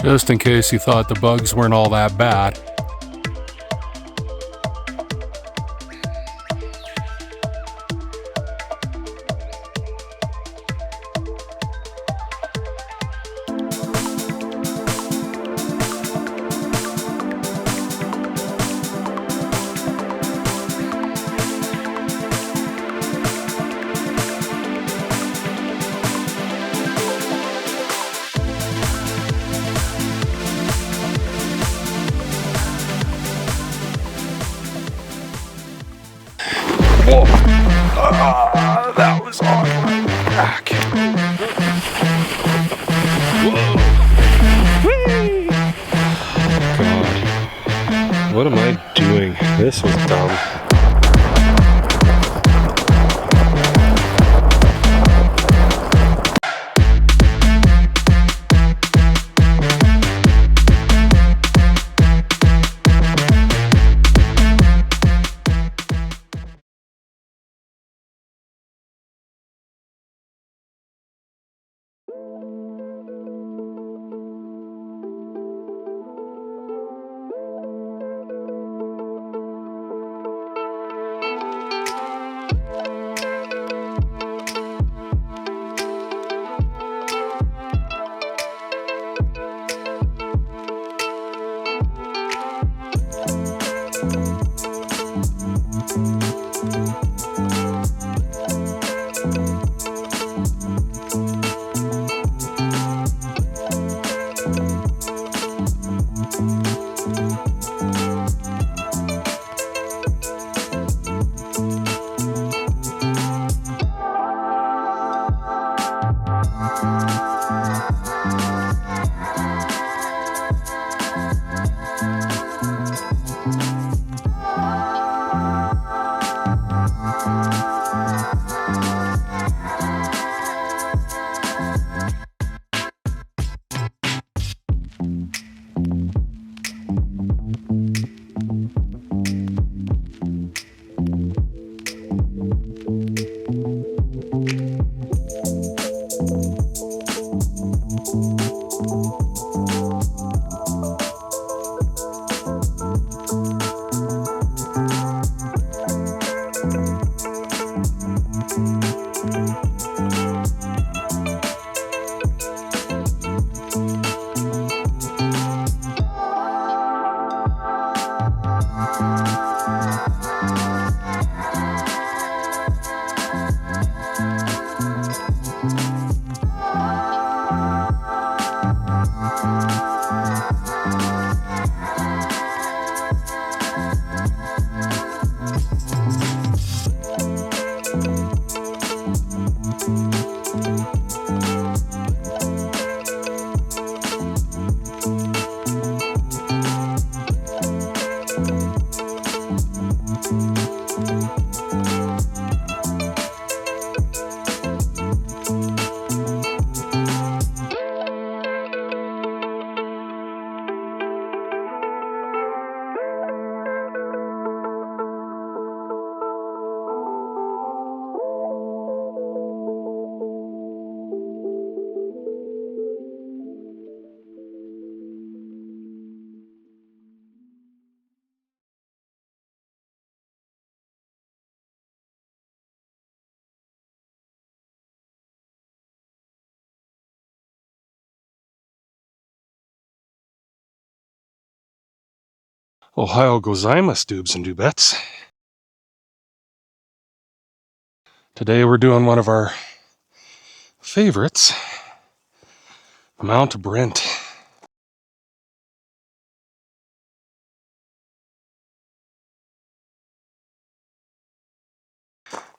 just in case you thought the bugs weren't all that bad. Whoa! That was on my back. Whoa! Whee! God, what am I doing? This was dumb. Ohio gozaimasu, dubes and dubettes. Today we're doing one of our favorites, Mount Brent.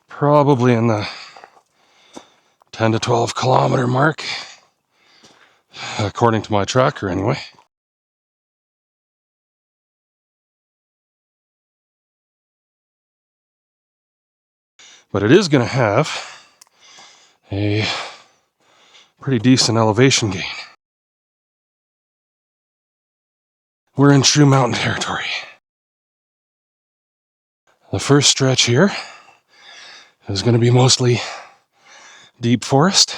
Probably in the 10 to 12 kilometer mark, according to my tracker anyway. But it is going to have a pretty decent elevation gain. We're in true mountain territory. The first stretch here is going to be mostly deep forest.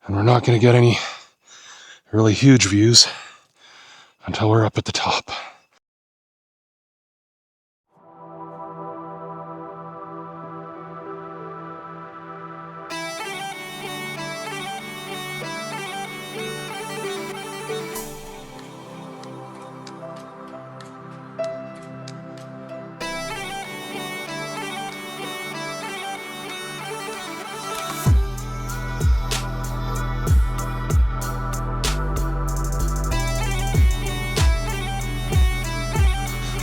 And we're not going to get any really huge views until we're up at the top.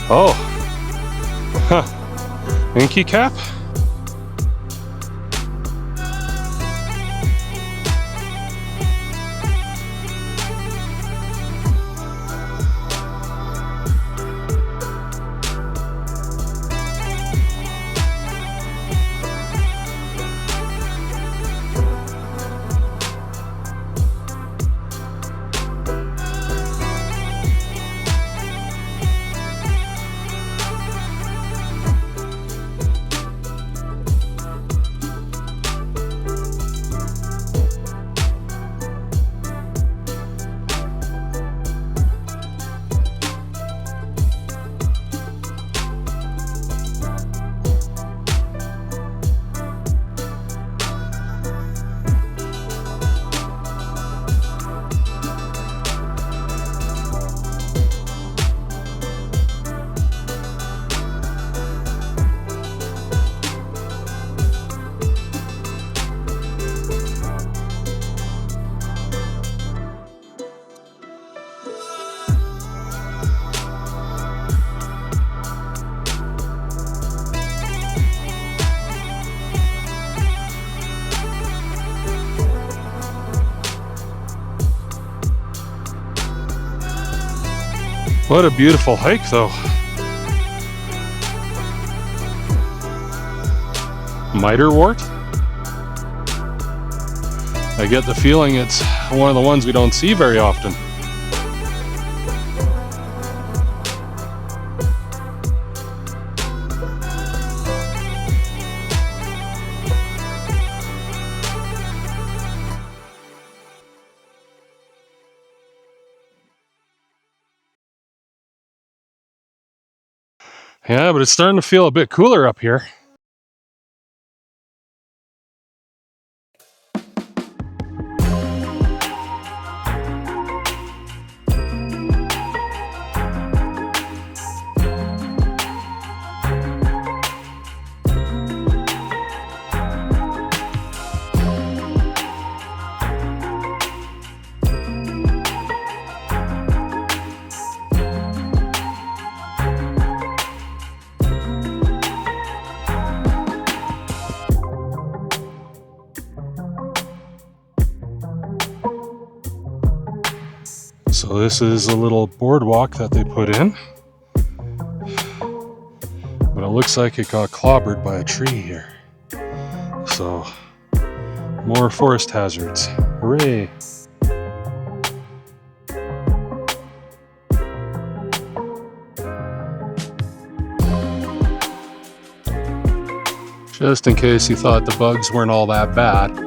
Oh, huh, inky cap? What a beautiful hike, though. Miterwort? I get the feeling it's one of the ones we don't see very often. Yeah, but it's starting to feel a bit cooler up here. So this is a little boardwalk that they put in, but it looks like it got clobbered by a tree here. So more forest hazards. Hooray! Just in case you thought the bugs weren't all that bad.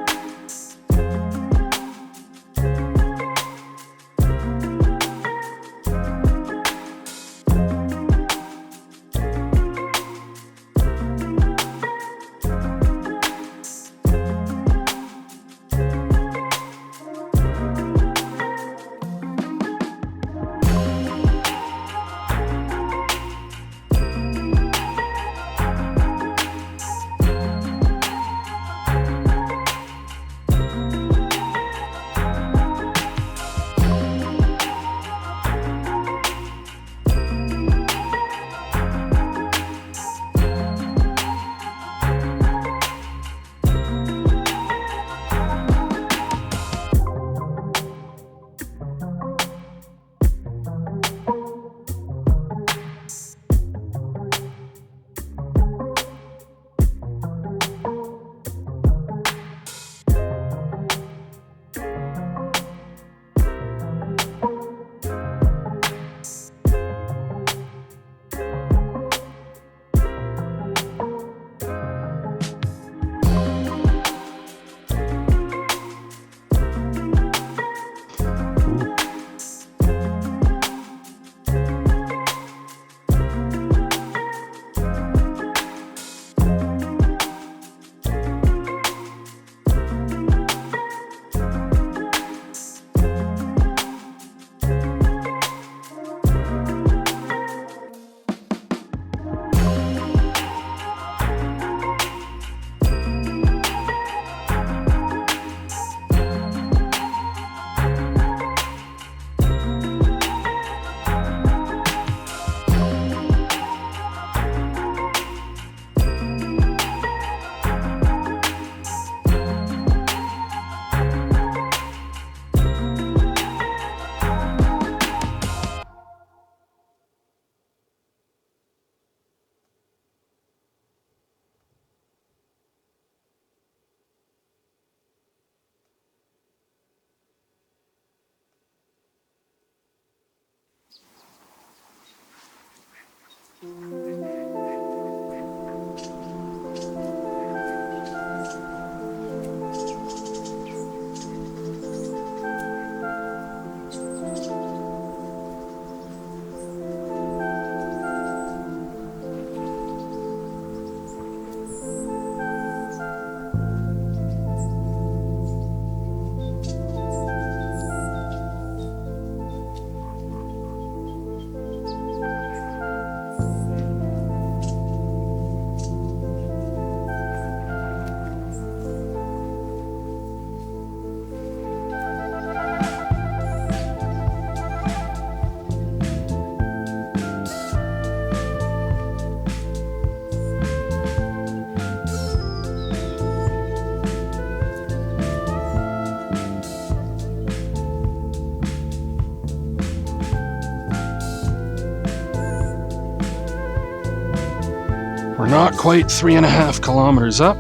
We're not quite 3.5 kilometers up.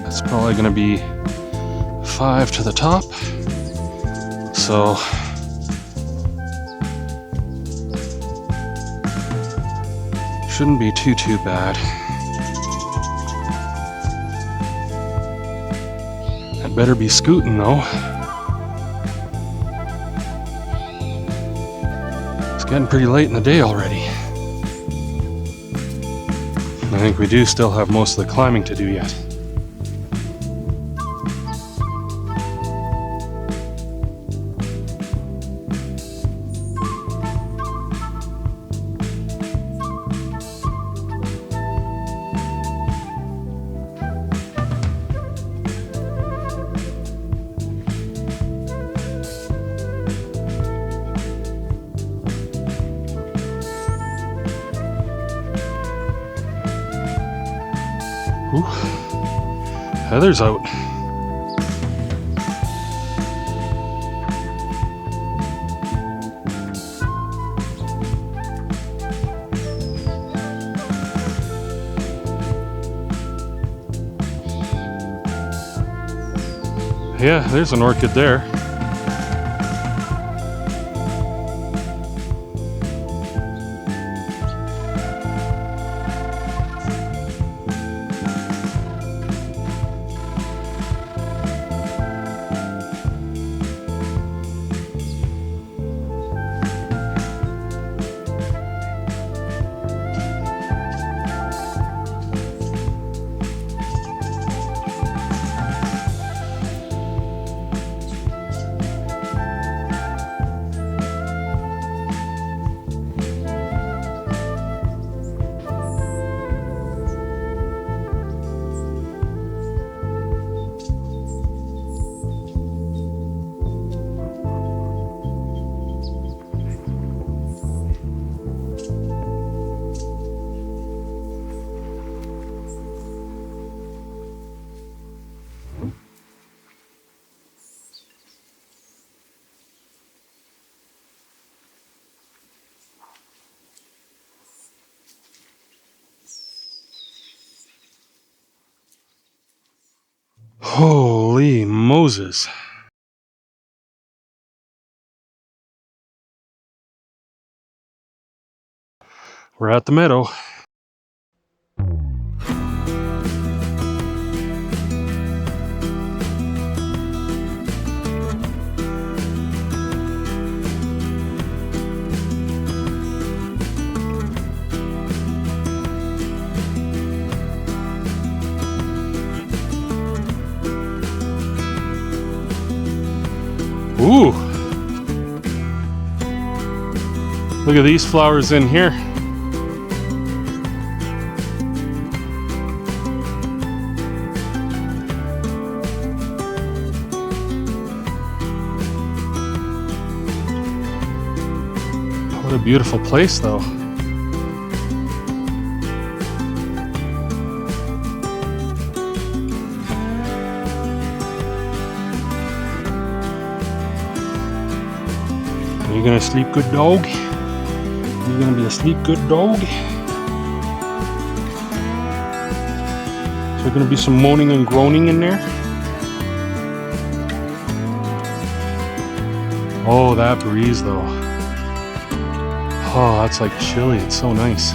It's probably going to be 5 to the top. So shouldn't be too bad. I'd better be scooting though. It's getting pretty late in the day already. I think we do still have most of the climbing to do yet. Ooh, Heather's out. Yeah, there's an orchid there. Holy Moses. We're at the meadow. Ooh! Look at these flowers in here. What a beautiful place, though. Are you gonna sleep good, dog? You gonna be a sleep good dog? Is there gonna be some moaning and groaning in there? Oh, that breeze though. Oh, that's like chili. It's so nice.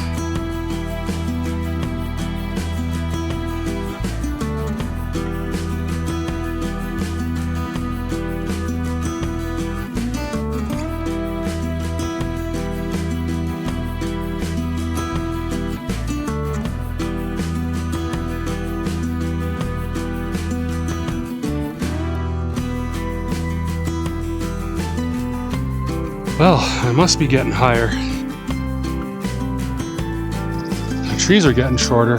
Well, I must be getting higher. The trees are getting shorter.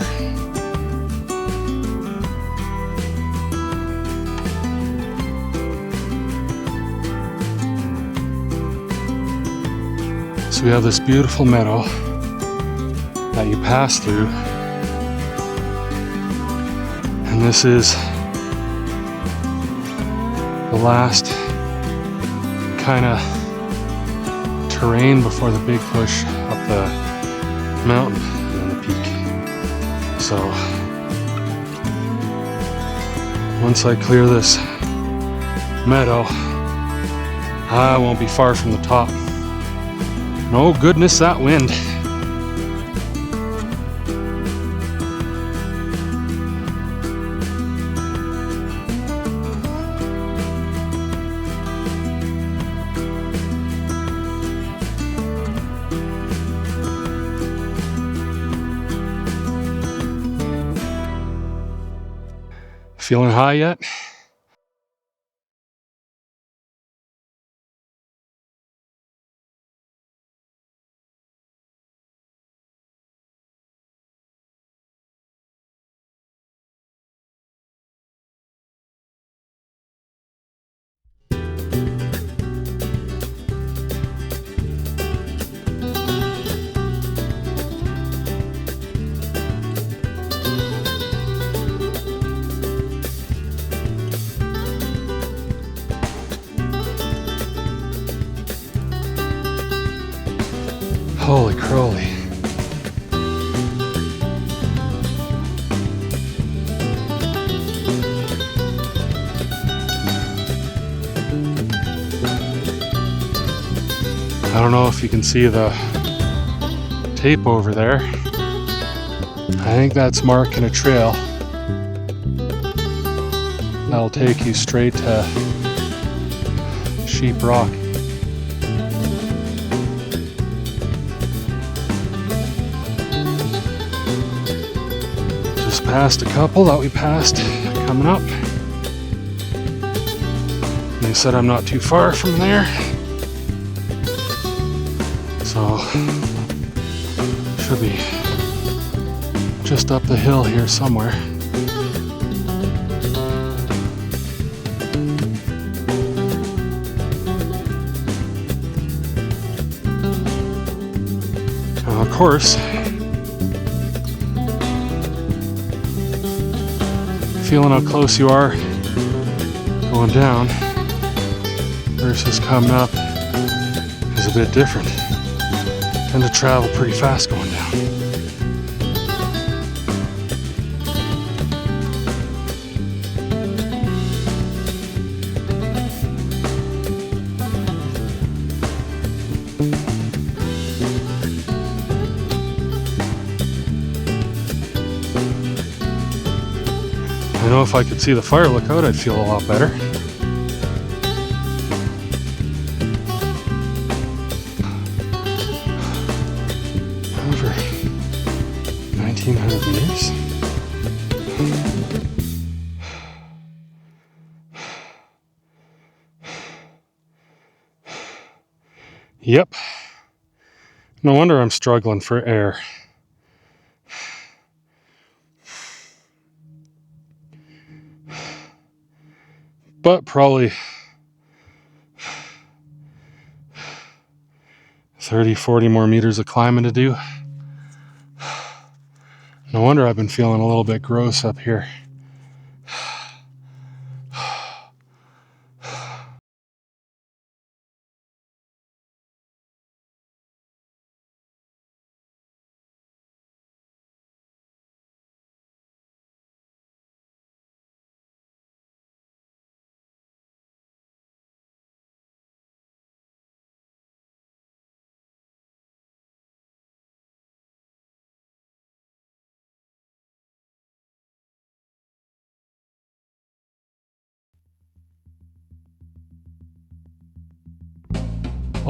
So we have this beautiful meadow that you pass through. And this is the last kind of terrain before the big push up the mountain and then the peak. So once I clear this meadow, I won't be far from the top. And oh goodness, that wind. Feeling high yet? Holy crowley. I don't know if you can see the tape over there. I think that's marking a trail that'll take you straight to Sheep Rock. Just past a couple that we passed coming up. They said I'm not too far from there. So, should be just up the hill here somewhere. Now, of course, feeling how close you are going down versus coming up is a bit different. Tend to travel pretty fast going down. I know if I could see the fire lookout, I'd feel a lot better. Over 1,900 meters. Yep. No wonder I'm struggling for air. But probably 30, 40 more meters of climbing to do. No wonder I've been feeling a little bit gross up here.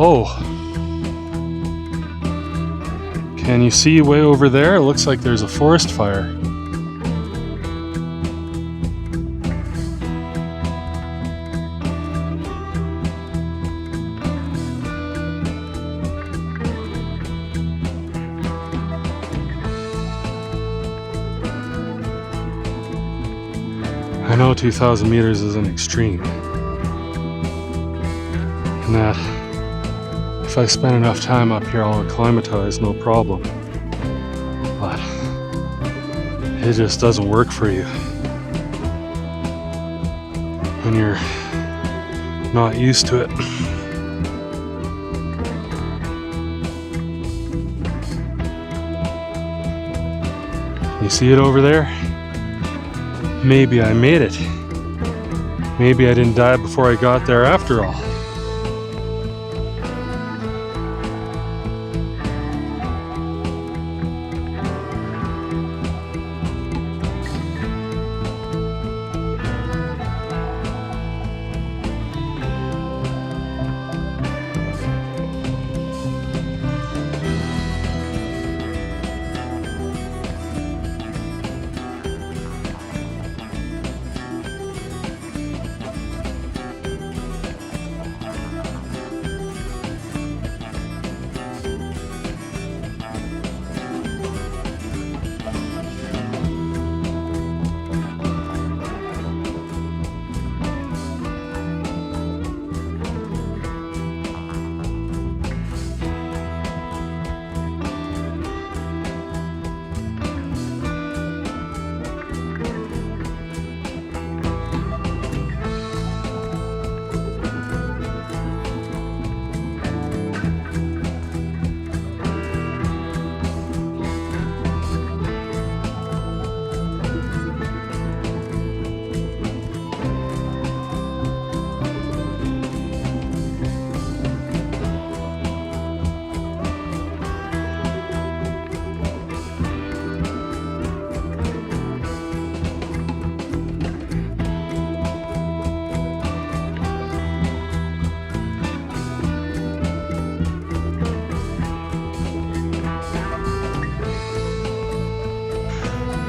Oh, can you see way over there? It looks like there's a forest fire. I know 2,000 meters is an extreme, and that if I spend enough time up here, I'll acclimatize, no problem. But it just doesn't work for you when you're not used to it. You see it over there? Maybe I made it. Maybe I didn't die before I got there after all.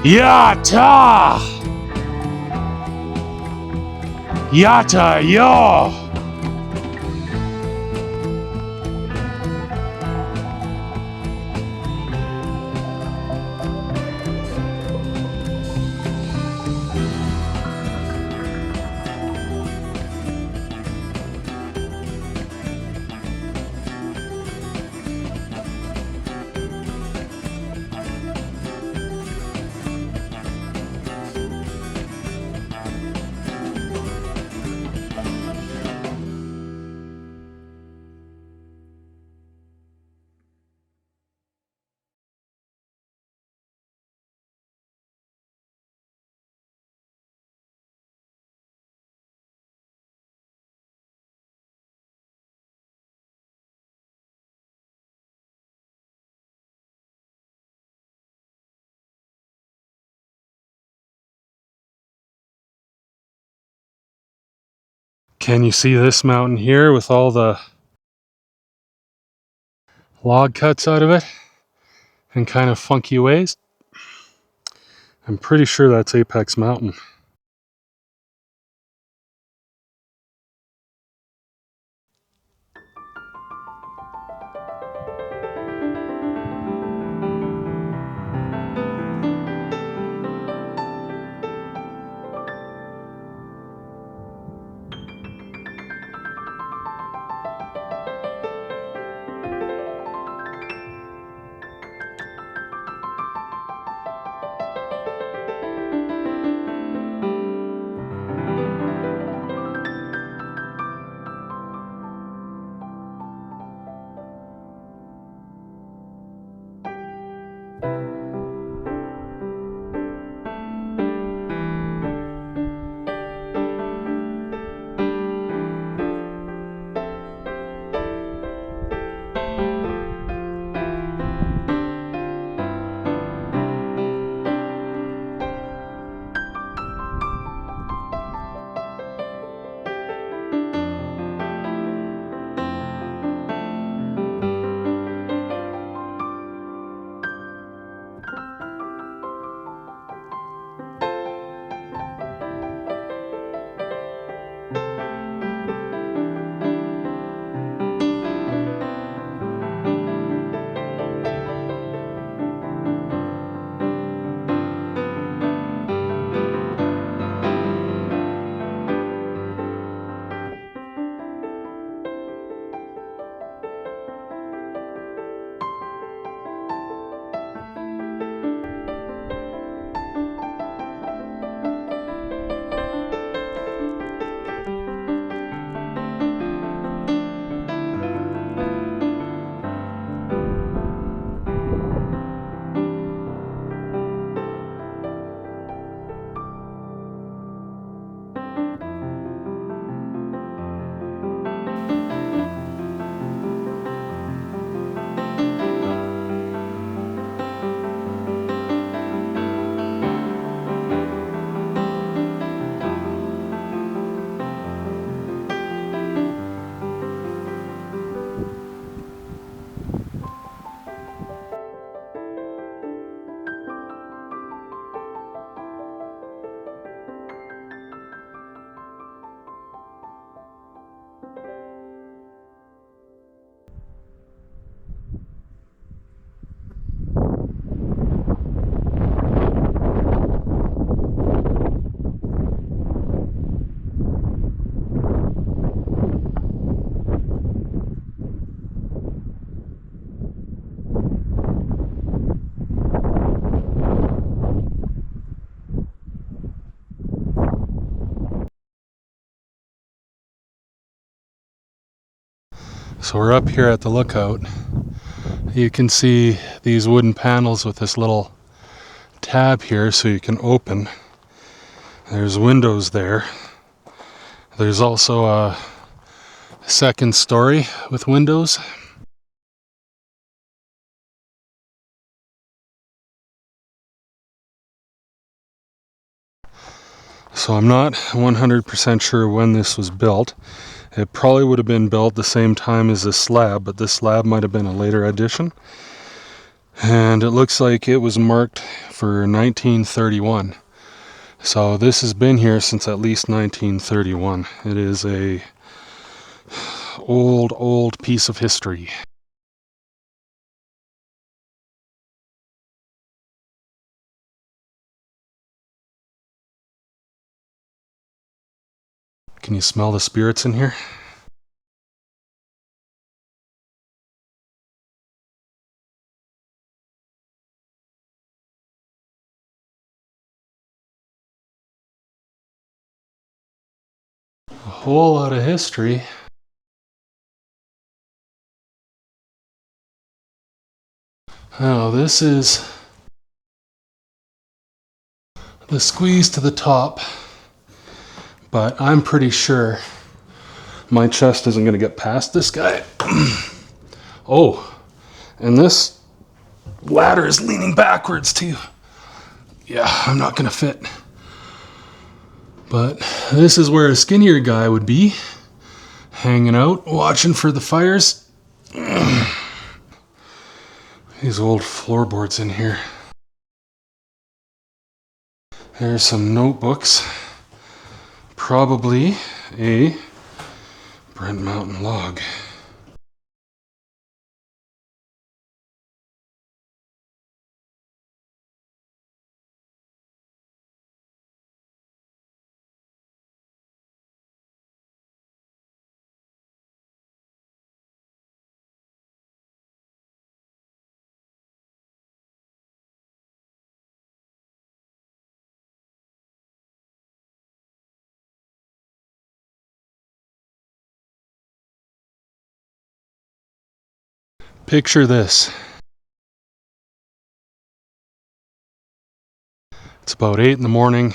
Yata! Yata yo! Can you see this mountain here with all the log cuts out of it in kind of funky ways? I'm pretty sure that's Apex Mountain. So we're up here at the lookout. You can see these wooden panels with this little tab here so you can open. There's windows there. There's also a second story with windows. So I'm not 100% sure when this was built. It probably would have been built the same time as this slab, but this slab might have been a later addition. And it looks like it was marked for 1931. So this has been here since at least 1931. It is a old piece of history. Can you smell the spirits in here? A whole lot of history. Oh, this is the squeeze to the top, but I'm pretty sure my chest isn't going to get past this guy. Oh, and this ladder is leaning backwards too. Yeah, I'm not going to fit. But this is where a skinnier guy would be, hanging out, watching for the fires. These old floorboards in here. There's some notebooks. Probably a Brent Mountain log. Picture this. It's about 8 in the morning.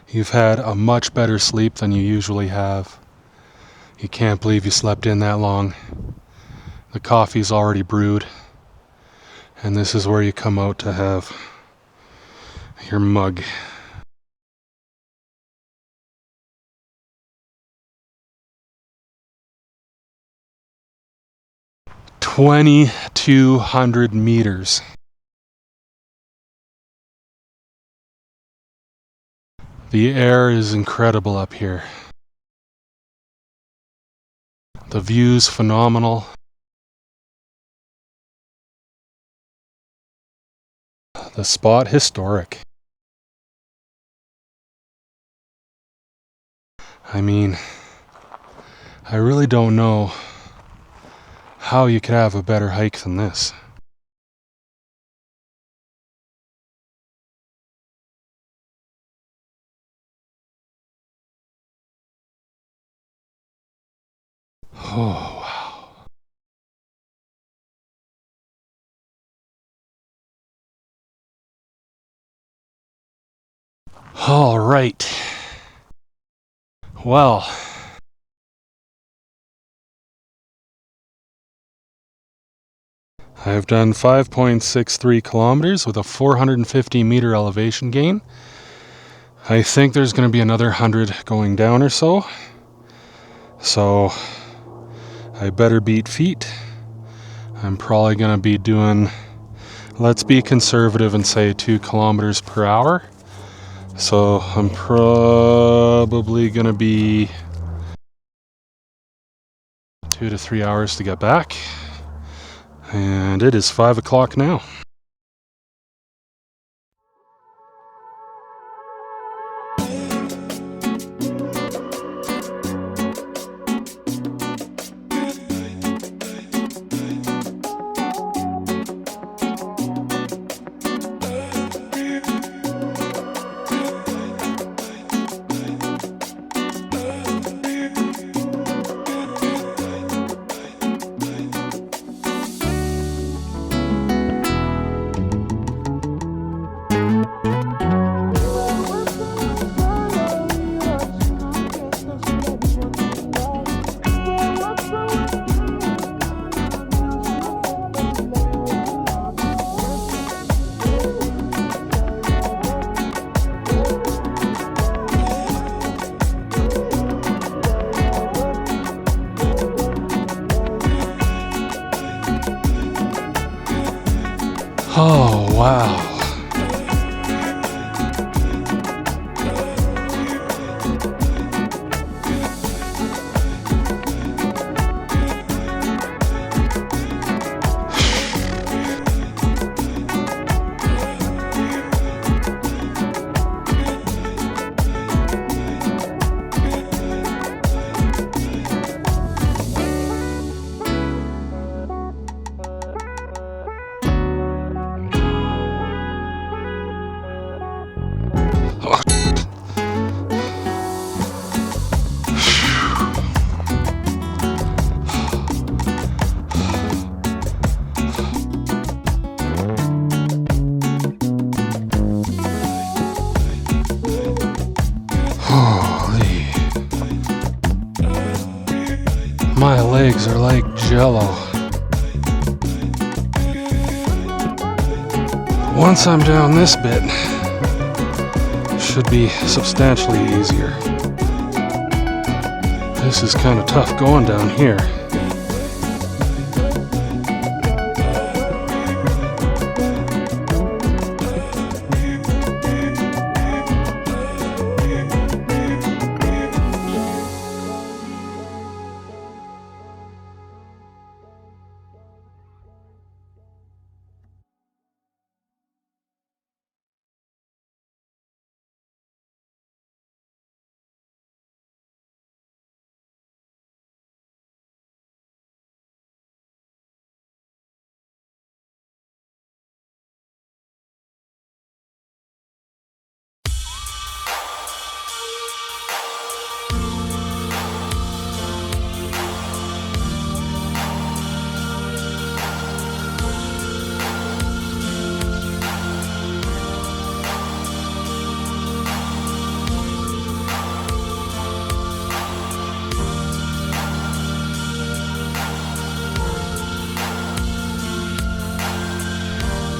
You've had a much better sleep than you usually have. You can't believe you slept in that long. The coffee's already brewed. And this is where you come out to have your mug. $2,200 meters. The air is incredible up here. The view's phenomenal. The spot historic. I mean, I really don't know how you could have a better hike than this. Oh, wow. All right. Well, I've done 5.63 kilometers with a 450 meter elevation gain. I think there's going to be another 100 going down or so. So I better beat feet. I'm probably going to be doing, let's be conservative and say 2 kilometers per hour. So I'm probably going to be 2 to 3 hours to get back. And it is 5 o'clock now. Oh, wow. Holy. My legs are like jello. Once I'm down this bit, should be substantially easier. This is kind of tough going down here.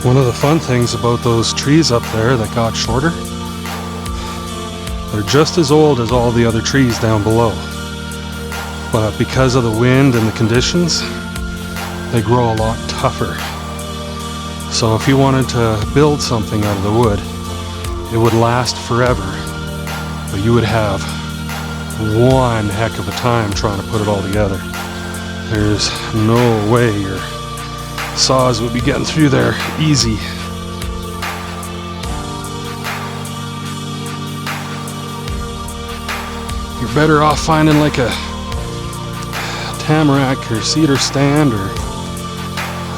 One of the fun things about those trees up there that got shorter, they're just as old as all the other trees down below. But because of the wind and the conditions, they grow a lot tougher. So if you wanted to build something out of the wood, it would last forever, but you would have one heck of a time trying to put it all together. There's no way your saws would be getting through there easy. You're better off finding like a tamarack or cedar stand or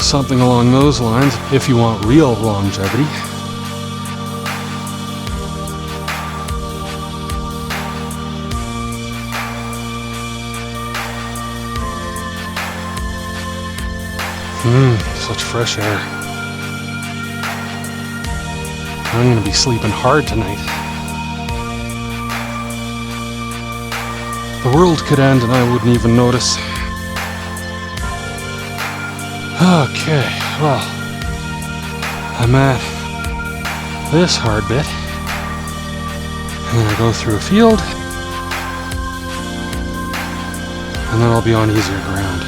something along those lines if you want real longevity. Such fresh air. I'm gonna be sleeping hard tonight. The world could end and I wouldn't even notice. Okay, well, I'm at this hard bit. And then I go through a field. And then I'll be on easier ground.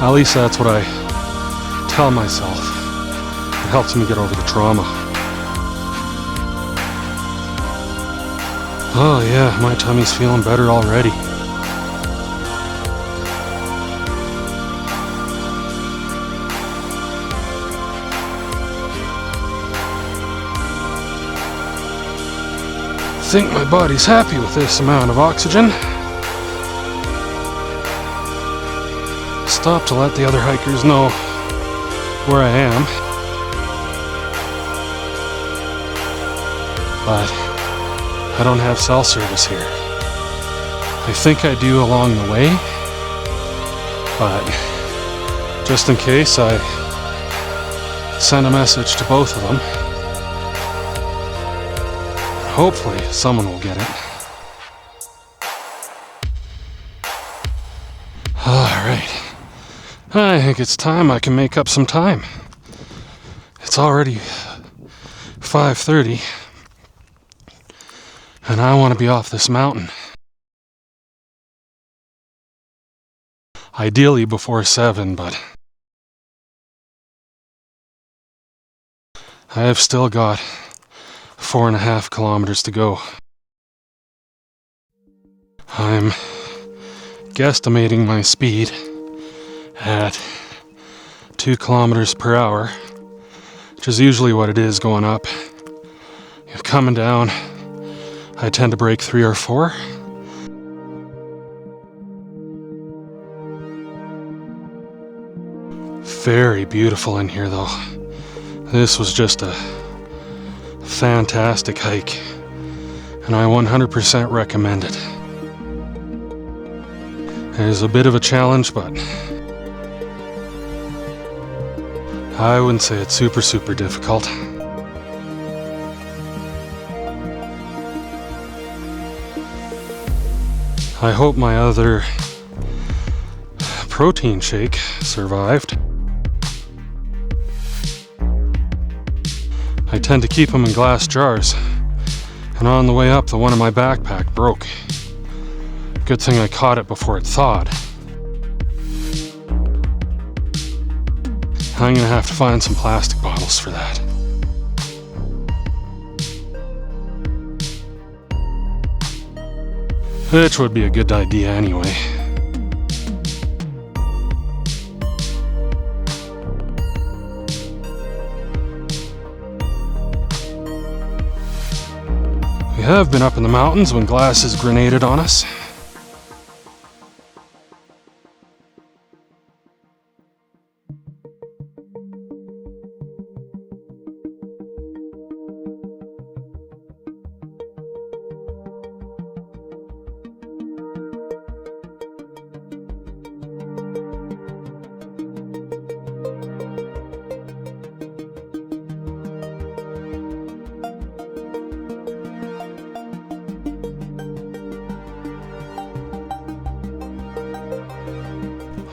At least that's what I tell myself. It helps me get over the trauma. Oh yeah, my tummy's feeling better already. I think my body's happy with this amount of oxygen. Stop to let the other hikers know where I am. But I don't have cell service here. I think I do along the way, but just in case, I send a message to both of them. Hopefully someone will get it. Alright. I think it's time I can make up some time. It's already 5:30, and I want to be off this mountain. Ideally before 7, but I've still got 4.5 kilometers to go. I'm guesstimating my speed at 2 kilometers per hour, which is usually what it is going up. If coming down, I tend to break 3 or 4. Very beautiful in here though. This was just a fantastic hike, and I 100% recommend it. It is a bit of a challenge, but I wouldn't say it's super difficult. I hope my other protein shake survived. I tend to keep them in glass jars, and on the way up, the one in my backpack broke. Good thing I caught it before it thawed. I'm gonna have to find some plastic bottles for that. Which would be a good idea anyway. We have been up in the mountains when glasses grenaded on us.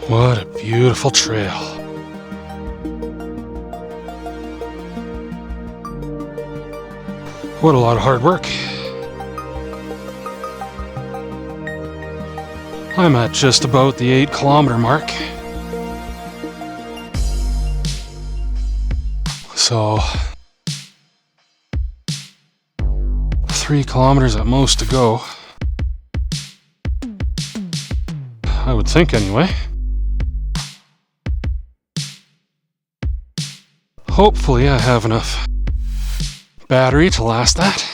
What a beautiful trail. What a lot of hard work. I'm at just about the 8-kilometer mark. So 3 kilometers at most to go. I would think anyway. Hopefully I have enough battery to last that.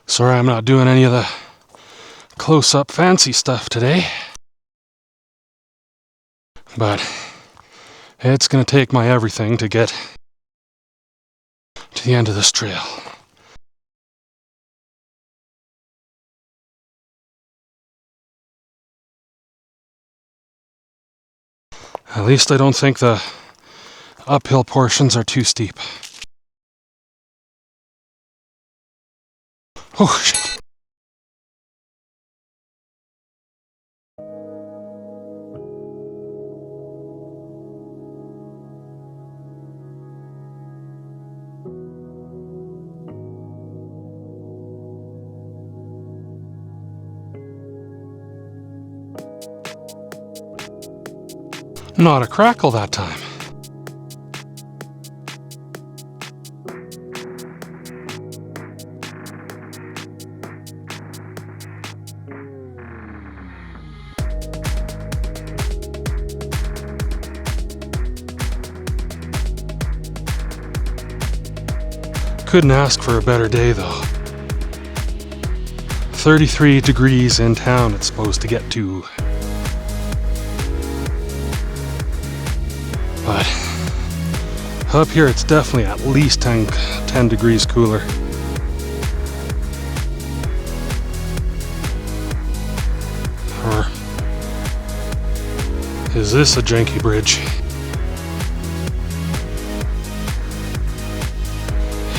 Sorry I'm not doing any of the close-up fancy stuff today. But it's gonna take my everything to get to the end of this trail. At least I don't think the uphill portions are too steep. Oh, shit. Not a crackle that time. Couldn't ask for a better day though. 33 degrees in town it's supposed to get to. But up here it's definitely at least 10 degrees cooler. Or is this a janky bridge?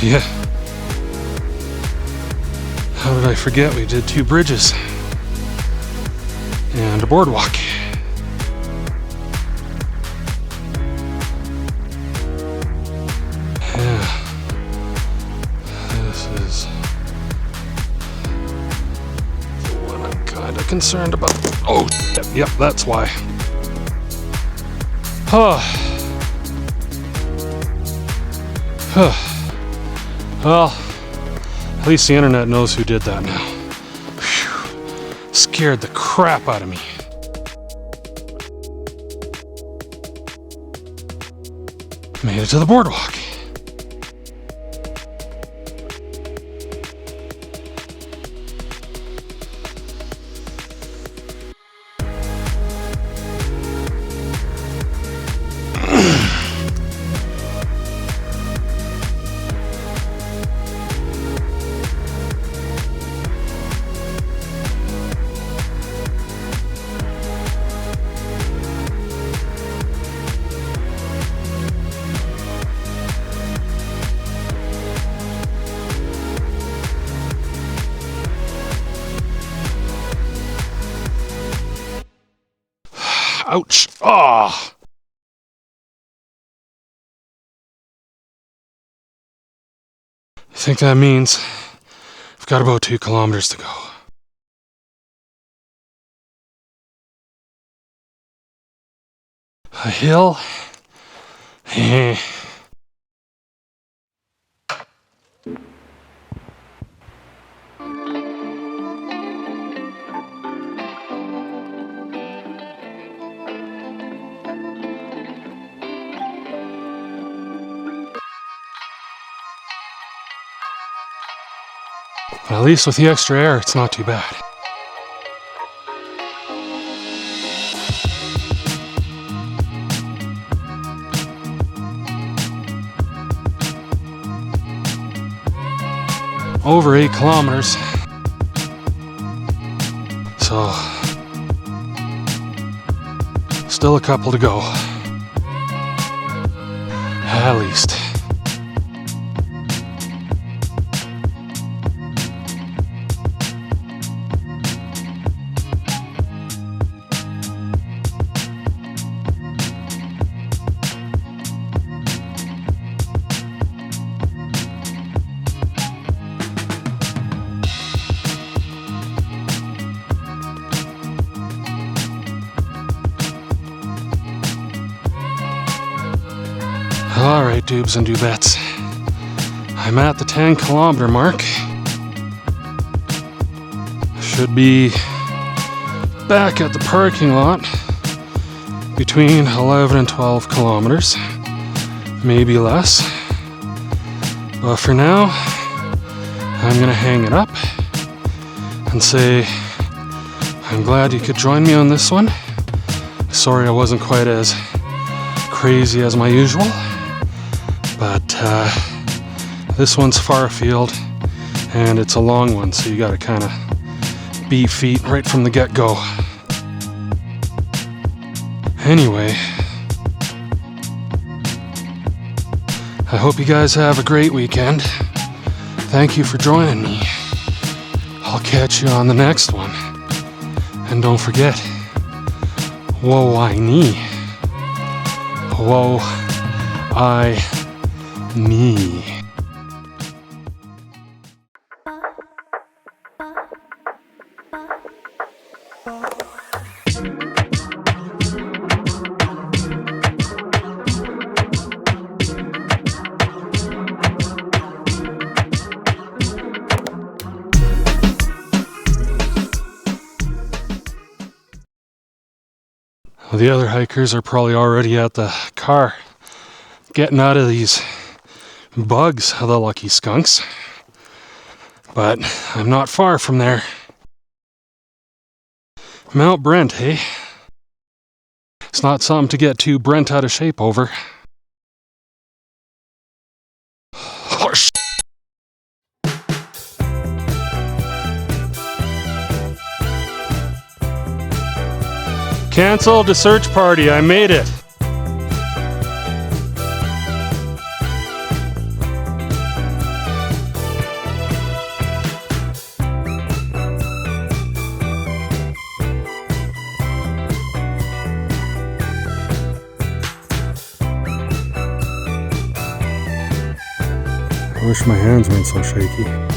Yeah. How did I forget we did 2 bridges and a boardwalk? Concerned about. Oh, yep, that's why. Oh, Well, at least the internet knows who did that now. Whew. Scared the crap out of me. Made it to the boardwalk. Ouch. Ah. I think that means I've got about 2 kilometers to go. A hill. But at least with the extra air, it's not too bad. Over 8 kilometers. So, still a couple to go. At least. Alright, dubes and dubettes. I'm at the 10 kilometer mark. Should be back at the parking lot between 11 and 12 kilometers. Maybe less. But for now, I'm gonna hang it up and say I'm glad you could join me on this one. Sorry I wasn't quite as crazy as my usual. But this one's far afield and it's a long one, so you gotta kind of beat feet right from the get-go. Anyway, I hope you guys have a great weekend. Thank you for joining me. I'll catch you on the next one. And don't forget, woe I me. Woe I me. Well, the other hikers are probably already at the car, getting out of these bugs, the lucky skunks. But I'm not far from there. Mount Brent, hey? It's not something to get too Brent out of shape over. Oh, sh**. Cancel the search party, I made it. I wish my hands weren't so shaky.